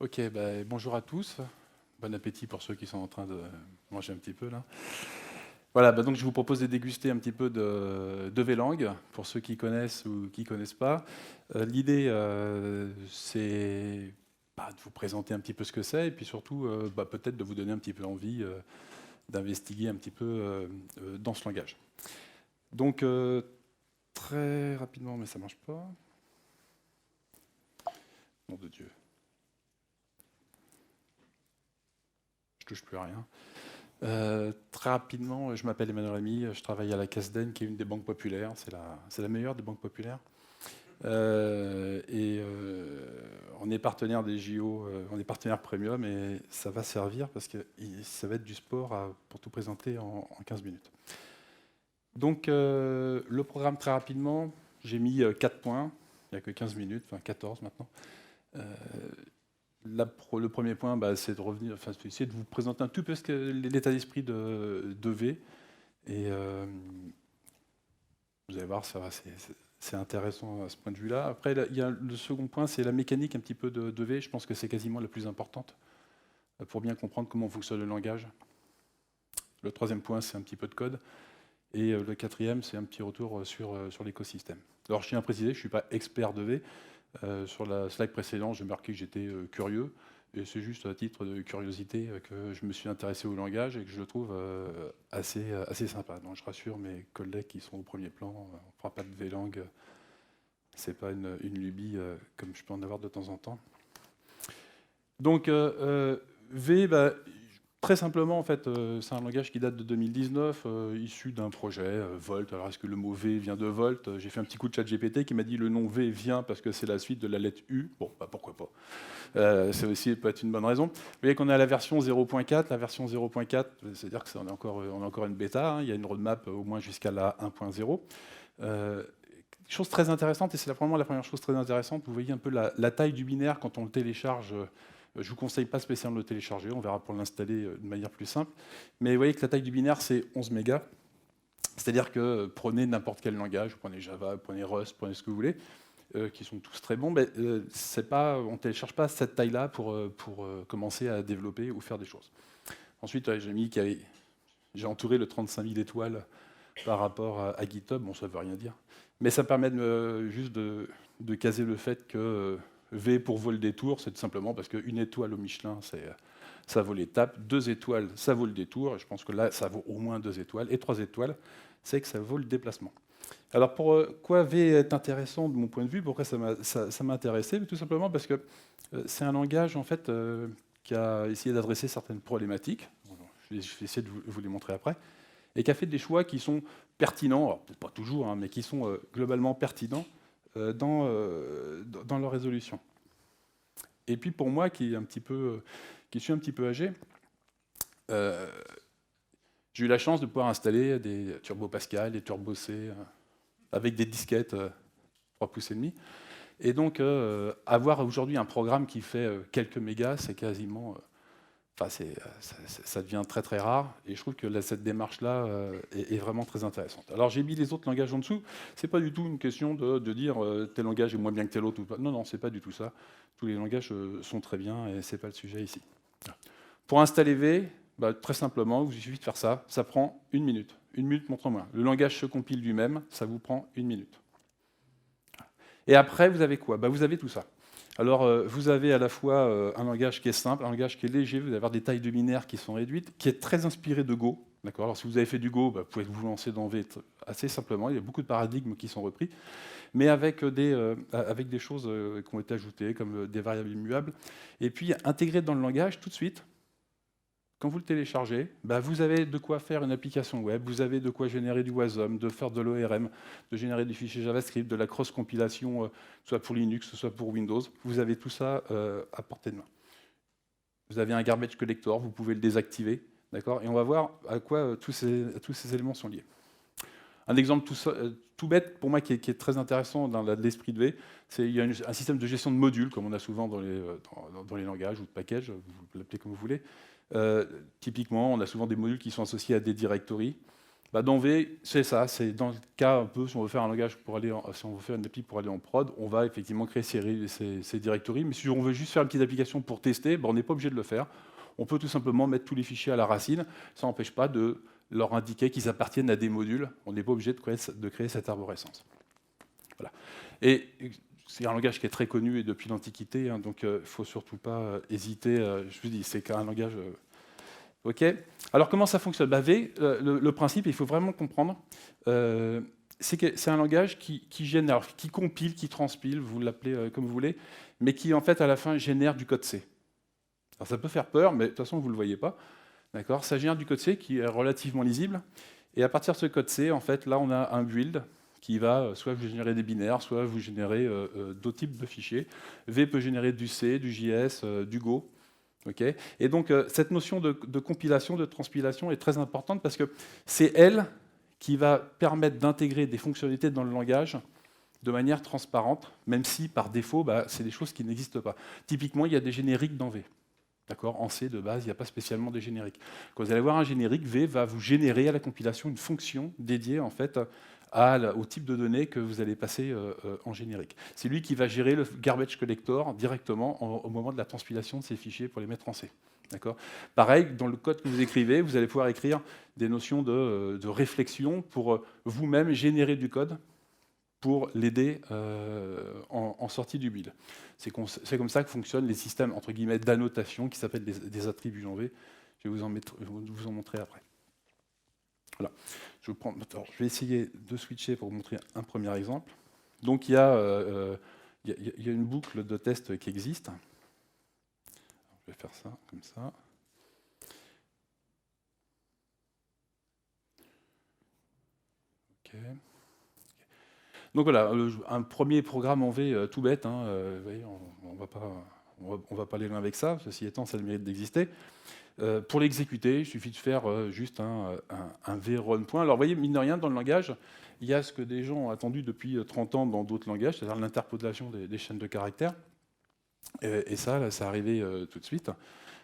Ok, bah, bonjour à tous. Bon appétit pour ceux qui sont en train de manger un petit peu là. Voilà, bah, donc je vous propose de déguster un petit peu de Vélang, pour ceux qui connaissent ou qui connaissent pas. L'idée, c'est de vous présenter un petit peu ce que c'est, et puis surtout, peut-être de vous donner un petit peu envie d'investiguer un petit peu dans ce langage. Donc, très rapidement, mais ça marche pas. Nom de Dieu, je touche plus à rien. Très rapidement, je m'appelle Emmanuel Rémy, je travaille à la CASDEN, qui est une des banques populaires, c'est la meilleure des banques populaires. On est partenaire des JO, on est partenaire premium et ça va servir parce que ça va être du sport pour tout présenter en 15 minutes. Donc le programme très rapidement, j'ai mis 4 points, il n'y a que 15 minutes, enfin 14 maintenant. Euh, le premier point, c'est de revenir, enfin, c'est essayer de vous présenter un tout peu l'état d'esprit de V. Et vous allez voir, c'est intéressant à ce point de vue-là. Après, il y a le second point, c'est la mécanique un petit peu de V. Je pense que c'est quasiment la plus importante pour bien comprendre comment fonctionne le langage. Le troisième point, c'est un petit peu de code. Et le quatrième, c'est un petit retour sur l'écosystème. Alors, je tiens à préciser, je ne suis pas expert de V. Sur la slide précédente, j'ai marqué que j'étais curieux. Et c'est juste à titre de curiosité que je me suis intéressé au langage et que je le trouve assez sympa. Donc je rassure mes collègues qui sont au premier plan, on ne fera pas de V-Lang, ce n'est pas une lubie comme je peux en avoir de temps en temps. Donc V, très simplement, en fait, c'est un langage qui date de 2019, issu d'un projet, Volt. Alors, est-ce que le mot V vient de Volt? J'ai fait un petit coup de chat GPT qui m'a dit le nom V vient parce que c'est la suite de la lettre U. Bon, pourquoi pas. C'est aussi peut être une bonne raison. Vous voyez qu'on est à la version 0.4. La version 0.4, c'est-à-dire qu'on est encore une bêta. Hein. Il y a une roadmap au moins jusqu'à la 1.0. Chose très intéressante, et c'est vraiment la première chose très intéressante, vous voyez un peu la taille du binaire quand on le télécharge. Je ne vous conseille pas spécialement de le télécharger, on verra pour l'installer de manière plus simple. Mais vous voyez que la taille du binaire, c'est 11 mégas. C'est-à-dire que prenez n'importe quel langage, prenez Java, prenez Rust, prenez ce que vous voulez, qui sont tous très bons, mais on ne télécharge pas cette taille-là pour commencer à développer ou faire des choses. Ensuite, j'ai entouré le 35 000 étoiles par rapport à GitHub. Bon, ça ne veut rien dire. Mais ça permet juste de caser le fait que V pour vaut le détour, c'est tout simplement parce qu'une étoile au Michelin, ça vaut l'étape. 2 étoiles, ça vaut le détour. Et je pense que là, ça vaut au moins 2 étoiles. Et 3 étoiles, c'est que ça vaut le déplacement. Alors pourquoi V est intéressant de mon point de vue? Pourquoi ça m'a intéressé? Tout simplement parce que c'est un langage en fait, qui a essayé d'adresser certaines problématiques. Je vais essayer de vous les montrer après. Et qui a fait des choix qui sont pertinents, alors peut-être pas toujours, hein, mais qui sont globalement pertinents dans leur résolution. Et puis pour moi, qui suis un petit peu âgé, j'ai eu la chance de pouvoir installer des Turbo Pascal, des Turbo C, avec des disquettes 3 pouces et demi. Et donc, avoir aujourd'hui un programme qui fait quelques mégas, c'est quasiment... ça devient très très rare, et je trouve que cette démarche-là est vraiment très intéressante. Alors j'ai mis les autres langages en dessous, c'est pas du tout une question de dire tel langage est moins bien que tel autre, ou pas. Non, c'est pas du tout ça. Tous les langages sont très bien, et c'est pas le sujet ici. Pour installer V, très simplement, il suffit de faire ça, ça prend 1 minute. 1 minute, montre-moi. Le langage se compile lui-même, ça vous prend 1 minute. Et après, vous avez quoi? Vous avez tout ça. Alors, vous avez à la fois un langage qui est simple, un langage qui est léger, vous allez avoir des tailles de binaires qui sont réduites, qui est très inspiré de Go. Alors, si vous avez fait du Go, vous pouvez vous lancer dans V assez simplement. Il y a beaucoup de paradigmes qui sont repris, mais avec des choses qui ont été ajoutées, comme des variables immuables. Et puis, intégré dans le langage, tout de suite, quand vous le téléchargez, vous avez de quoi faire une application web, vous avez de quoi générer du WASM, de faire de l'ORM, de générer des fichiers JavaScript, de la cross-compilation, soit pour Linux, soit pour Windows. Vous avez tout ça à portée de main. Vous avez un garbage collector, vous pouvez le désactiver, d'accord? Et on va voir à quoi tous ces éléments sont liés. Un exemple tout bête, pour moi, qui est très intéressant dans l'esprit de V, c'est qu'il y a un système de gestion de modules, comme on a souvent dans les langages ou de packages, vous l'appelez comme vous voulez. Typiquement, on a souvent des modules qui sont associés à des directories. Dans V, c'est ça, c'est dans le cas un peu, si on veut faire un langage pour aller, si on veut faire une appli pour aller en prod, on va effectivement créer ces directories, mais si on veut juste faire une petite application pour tester, on n'est pas obligé de le faire. On peut tout simplement mettre tous les fichiers à la racine, ça n'empêche pas de leur indiquer qu'ils appartiennent à des modules, on n'est pas obligé de créer cette arborescence. Voilà. Et c'est un langage qui est très connu et depuis l'Antiquité, hein, donc il ne faut surtout pas hésiter, je vous dis, c'est un langage... OK. Alors, comment ça fonctionne? V, le principe, il faut vraiment comprendre, c'est que c'est un langage qui génère, qui compile, qui transpile, vous l'appelez comme vous voulez, mais qui, en fait, à la fin, génère du code C. Alors, ça peut faire peur, mais de toute façon, vous ne le voyez pas. D'accord? Ça génère du code C qui est relativement lisible. Et à partir de ce code C, en fait, là, on a un build qui va soit vous générer des binaires, soit vous générer d'autres types de fichiers. V peut générer du C, du JS, du Go. Okay, et donc, cette notion de compilation, de transpilation est très importante parce que c'est elle qui va permettre d'intégrer des fonctionnalités dans le langage de manière transparente, même si, par défaut, c'est des choses qui n'existent pas. Typiquement, il y a des génériques dans V. D'accord? En C, de base, il n'y a pas spécialement de génériques. Quand vous allez voir un générique, V va vous générer à la compilation une fonction dédiée, en fait, au type de données que vous allez passer en générique. C'est lui qui va gérer le garbage collector directement au moment de la transpilation de ces fichiers pour les mettre en C. Pareil, dans le code que vous écrivez, vous allez pouvoir écrire des notions de réflexion pour vous-même générer du code pour l'aider en sortie du build. C'est comme ça que fonctionnent les systèmes entre guillemets d'annotation qui s'appellent des attributs en V. Je vais vous en montrer après. Voilà. Je vais essayer de switcher pour vous montrer un premier exemple. Donc il y a une boucle de test qui existe. Je vais faire ça comme ça. OK. Donc voilà, un premier programme en V tout bête. Hein, vous voyez, on va pas aller loin avec ça. Ceci étant, ça a le mérite d'exister. Pour l'exécuter, il suffit de faire juste un vrun point. Alors vous voyez, mine de rien, dans le langage, il y a ce que des gens ont attendu depuis 30 ans dans d'autres langages, c'est-à-dire l'interpolation des chaînes de caractères. Et ça, là, c'est arrivé tout de suite.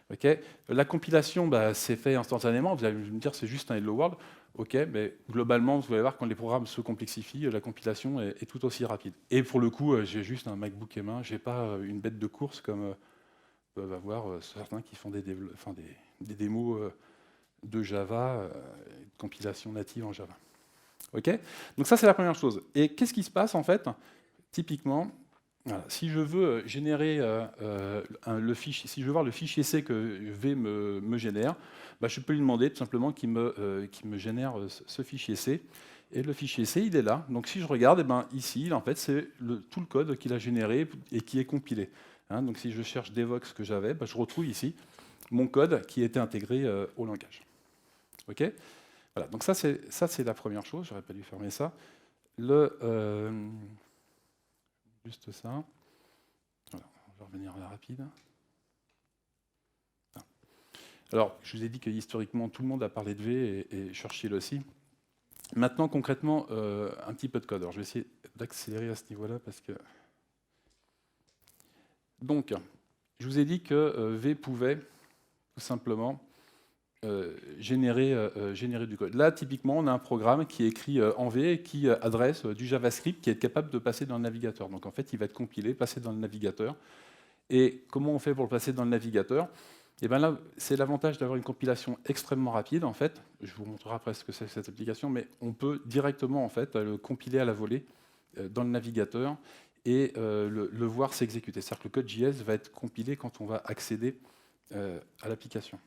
Okay. La compilation, c'est fait instantanément. Vous allez me dire c'est juste un Hello World. OK, mais globalement, vous allez voir, quand les programmes se complexifient, la compilation est tout aussi rapide. Et pour le coup, j'ai juste un MacBook M1, je n'ai pas une bête de course comme peuvent avoir certains qui font des démos de Java, de compilation native en Java. OK. Donc ça, c'est la première chose. Et qu'est-ce qui se passe, en fait? Typiquement, voilà, si je veux générer le fichier, si je veux voir le fichier C que V me génère, je peux lui demander tout simplement qu'il me génère ce fichier C. Et le fichier C, il est là. Donc si je regarde, ici, en fait, c'est tout le code qu'il a généré et qui est compilé. Hein, donc si je cherche Devox que j'avais, je retrouve ici mon code qui était intégré au langage. OK? Voilà, donc ça c'est la première chose, j'aurais pas dû fermer ça. Juste ça. Voilà, on va revenir à la rapide. Alors, je vous ai dit que historiquement, tout le monde a parlé de V et Churchill aussi. Maintenant, concrètement, un petit peu de code. Alors, je vais essayer d'accélérer à ce niveau-là parce que... Donc, je vous ai dit que V pouvait tout simplement générer du code. Là, typiquement, on a un programme qui est écrit en V et qui adresse du JavaScript qui est capable de passer dans le navigateur. Donc, en fait, il va être compilé, passer dans le navigateur. Et comment on fait pour le passer dans le navigateur? Et bien là, c'est l'avantage d'avoir une compilation extrêmement rapide. En fait, je vous montrerai après ce que c'est cette application, mais on peut directement en fait le compiler à la volée dans le navigateur et le voir s'exécuter. C'est-à-dire que le code JS va être compilé quand on va accéder à l'application.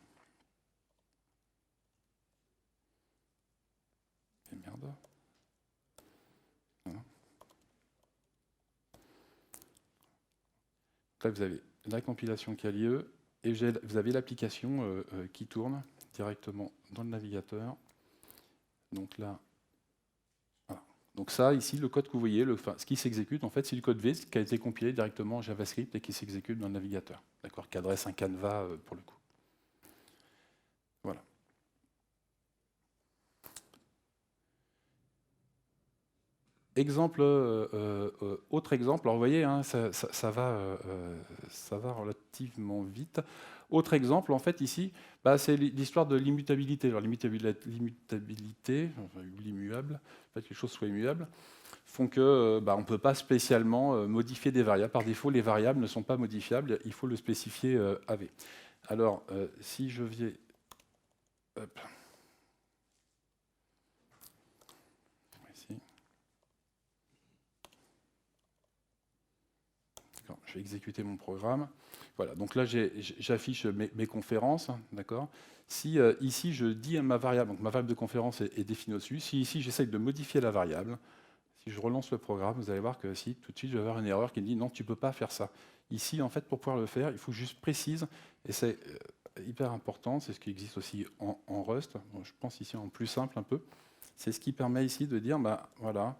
Et merde. Voilà. Là, vous avez la compilation qui a lieu. Et vous avez l'application qui tourne directement dans le navigateur. Donc là, voilà. Donc ça, ici, le code que vous voyez, ce qui s'exécute, en fait, c'est du code V qui a été compilé directement en JavaScript et qui s'exécute dans le navigateur. D'accord, qui adresse un canevas pour le coup. Voilà. exemple, autre exemple, alors vous voyez, hein, ça va relativement vite. Autre exemple, en fait, ici, bah, c'est l'histoire de l'immutabilité. Alors l'immutabilité, enfin, ou l'immuable, en fait, que les choses soient immuables, font que bah, on ne peut pas spécialement modifier des variables. Par défaut, les variables ne sont pas modifiables, il faut le spécifier AV. Alors, si je viens... Hop. Ici. Je vais exécuter mon programme. Voilà, donc là j'affiche mes conférences, d'accord. Si ici je dis à ma variable, donc ma variable de conférence est définie au-dessus, si ici j'essaye de modifier la variable, si je relance le programme, vous allez voir que si tout de suite je vais avoir une erreur qui me dit non, tu ne peux pas faire ça. Ici, en fait, pour pouvoir le faire, il faut juste précise, et c'est hyper important, c'est ce qui existe aussi en Rust, bon, je pense ici en plus simple un peu, c'est ce qui permet ici de dire, bah voilà,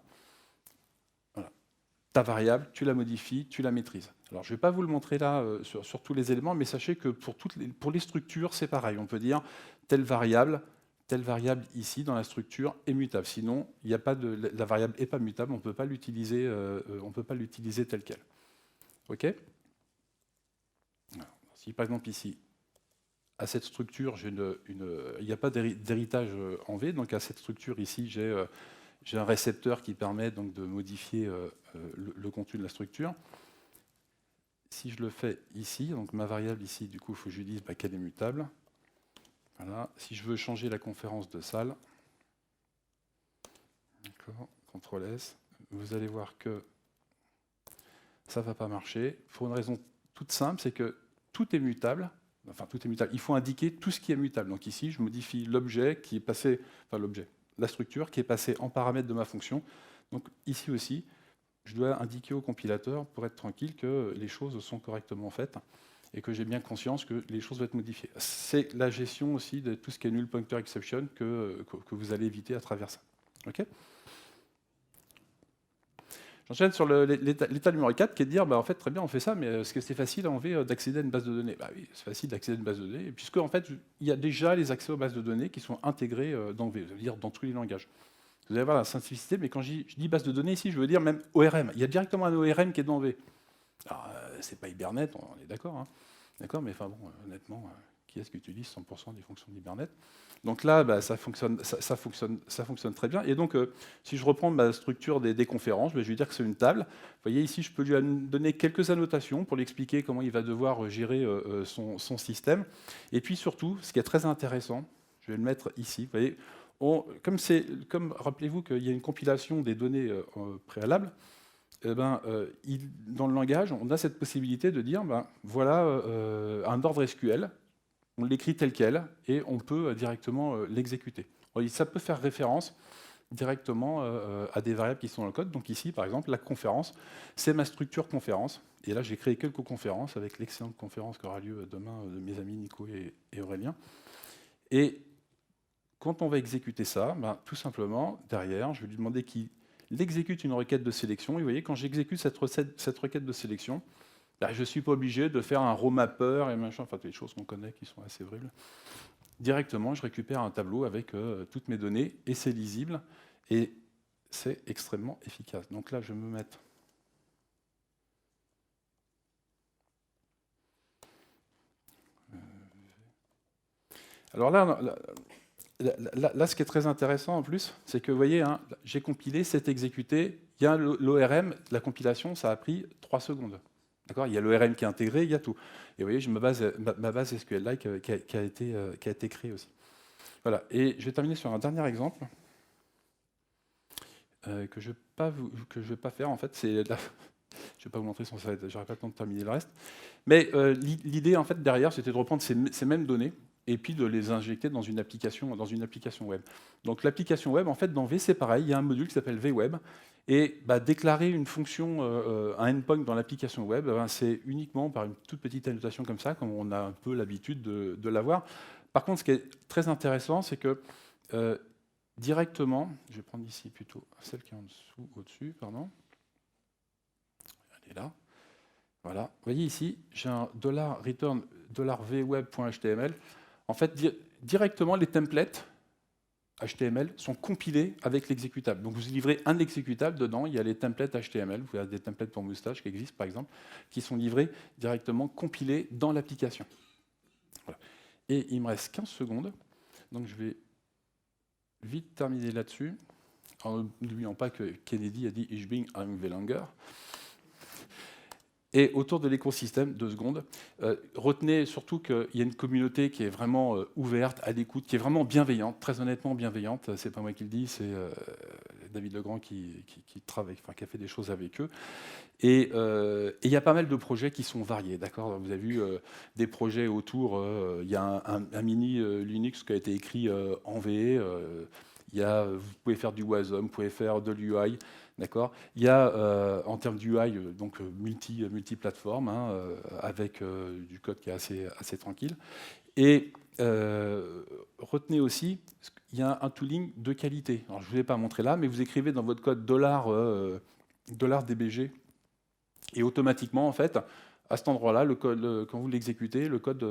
ta variable, tu la modifies, tu la maîtrises. Alors, je ne vais pas vous le montrer là sur tous les éléments, mais sachez que pour les structures, c'est pareil. On peut dire telle variable ici dans la structure est mutable. Sinon, il y a pas de, la variable n'est pas mutable, on ne peut pas l'utiliser telle qu'elle. OK? Alors, si par exemple ici, à cette structure, il n'y a pas d'héritage en V, donc à cette structure ici, j'ai un récepteur qui permet donc de modifier le contenu de la structure. Si je le fais ici, donc ma variable ici, du coup, il faut que je lui dise qu'elle est mutable. Voilà. Si je veux changer la conférence de salle, CTRL S, vous allez voir que ça ne va pas marcher. Pour une raison toute simple, c'est que tout est mutable. Enfin, tout est mutable. Il faut indiquer tout ce qui est mutable. Donc ici, je modifie l'objet qui est passé, enfin l'objet, la structure qui est passée en paramètre de ma fonction. Donc ici aussi, je dois indiquer au compilateur pour être tranquille que les choses sont correctement faites et que j'ai bien conscience que les choses vont être modifiées. C'est la gestion aussi de tout ce qui est null pointer exception que vous allez éviter à travers ça. OK ? J'enchaîne sur l'état numéro 4 qui est de dire, en fait, très bien, on fait ça, mais est-ce que c'est facile à enlever d'accéder à une base de données? Oui, c'est facile d'accéder à une base de données, puisque en fait, il y a déjà les accès aux bases de données qui sont intégrés dans V, ça veut dire dans tous les langages. Vous allez voir la simplicité, mais quand je dis base de données ici, je veux dire même ORM. Il y a directement un ORM qui est dans V. Alors, c'est pas Hibernate, on est d'accord, hein. D'accord, mais enfin bon, honnêtement, qui est-ce qui utilise 100% des fonctions d'Hibernate? Donc là, ça fonctionne très bien. Et donc, si je reprends ma structure des conférences, je vais lui dire que c'est une table. Vous voyez ici, je peux lui donner quelques annotations pour lui expliquer comment il va devoir gérer son système. Et puis surtout, ce qui est très intéressant, je vais le mettre ici. Vous voyez, rappelez-vous qu'il y a une compilation des données préalables. Dans le langage, on a cette possibilité de dire, voilà un ordre SQL, on l'écrit tel quel, et on peut directement l'exécuter. Ça peut faire référence directement à des variables qui sont dans le code. Donc ici, par exemple, la conférence, c'est ma structure conférence. Et là, j'ai créé quelques conférences avec l'excellente conférence qui aura lieu demain de mes amis Nico et Aurélien. Et quand on va exécuter ça, tout simplement, derrière, je vais lui demander qu'il exécute une requête de sélection. Et vous voyez, quand j'exécute cette requête de sélection, je ne suis pas obligé de faire un row mapper et machin, enfin des choses qu'on connaît qui sont assez vribles. Directement, je récupère un tableau avec toutes mes données et c'est lisible et c'est extrêmement efficace. Donc là, je vais me mettre... Alors là, ce qui est très intéressant en plus, c'est que vous voyez, hein, j'ai compilé, c'est exécuté, il y a l'ORM, la compilation, ça a pris 3 secondes. Il y a l'ORM qui est intégré, il y a tout. Et vous voyez, j'ai ma base SQLite qui a été créée aussi. Voilà. Et je vais terminer sur un dernier exemple que je ne vais pas faire. En fait, c'est je ne vais pas vous montrer son slide, j'aurai pas le temps de terminer le reste. Mais l'idée, en fait, derrière, c'était de reprendre ces mêmes données et puis de les injecter dans une application web. Donc l'application web, en fait, dans V, c'est pareil, il y a un module qui s'appelle VWeb. Et déclarer une fonction, un endpoint dans l'application web, c'est uniquement par une toute petite annotation comme ça, comme on a un peu l'habitude de l'avoir. Par contre, ce qui est très intéressant, c'est que directement, je vais prendre ici plutôt celle qui est en dessous, au-dessus, pardon. Elle est là. Voilà. Vous voyez ici, j'ai un $return $vweb.html. En fait, directement, les templates HTML sont compilés avec l'exécutable. Donc vous livrez un exécutable, dedans il y a les templates HTML, vous avez des templates pour moustache qui existent par exemple, qui sont livrés directement compilés dans l'application. Voilà. Et il me reste 15 secondes, donc je vais vite terminer là-dessus, en n'oubliant pas que Kennedy a dit « Ich bin ein Welanger ». Et autour de l'écosystème, 2 secondes, retenez surtout qu'il y a une communauté qui est vraiment ouverte, à l'écoute, qui est vraiment bienveillante, très honnêtement bienveillante. C'est pas moi qui le dis, c'est David Legrand qui travaille, enfin, qui a fait des choses avec eux. Et il y a pas mal de projets qui sont variés, d'accord. Vous avez vu des projets autour. Il y a un mini Linux qui a été écrit en V. Vous pouvez faire du WASM, vous pouvez faire de l'UI. D'accord. Il y a, en termes d'UI, donc multi-plateforme, hein, avec du code qui est assez tranquille. Et retenez aussi, il y a un tooling de qualité. Alors, je ne vous ai pas montré là, mais vous écrivez dans votre code $DBG, et automatiquement, en fait, à cet endroit-là, quand vous l'exécutez, le code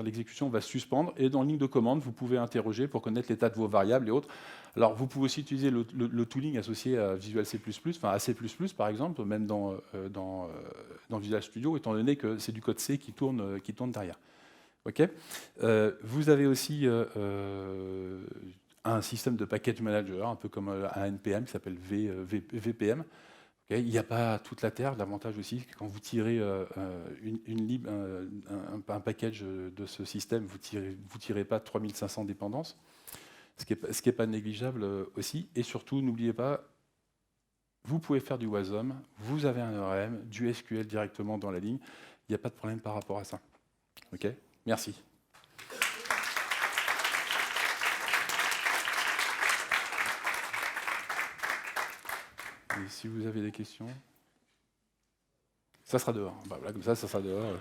l'exécution va se suspendre, et dans la ligne de commande, vous pouvez interroger pour connaître l'état de vos variables et autres. Alors, vous pouvez aussi utiliser le tooling associé à Visual C++, enfin à C++ par exemple, même dans Visual Studio, étant donné que c'est du code C qui tourne derrière. Okay. Vous avez aussi un système de package manager, un peu comme un NPM qui s'appelle VPM. Okay. Il n'y a pas toute la terre. L'avantage aussi, quand vous tirez un package de ce système, vous tirez pas 3500 dépendances, ce qui est pas négligeable aussi. Et surtout, n'oubliez pas, vous pouvez faire du WASM, vous avez un ORM, du SQL directement dans la ligne. Il n'y a pas de problème par rapport à ça. Ok. Merci. Et si vous avez des questions, ça sera dehors. Bah voilà, comme ça sera dehors.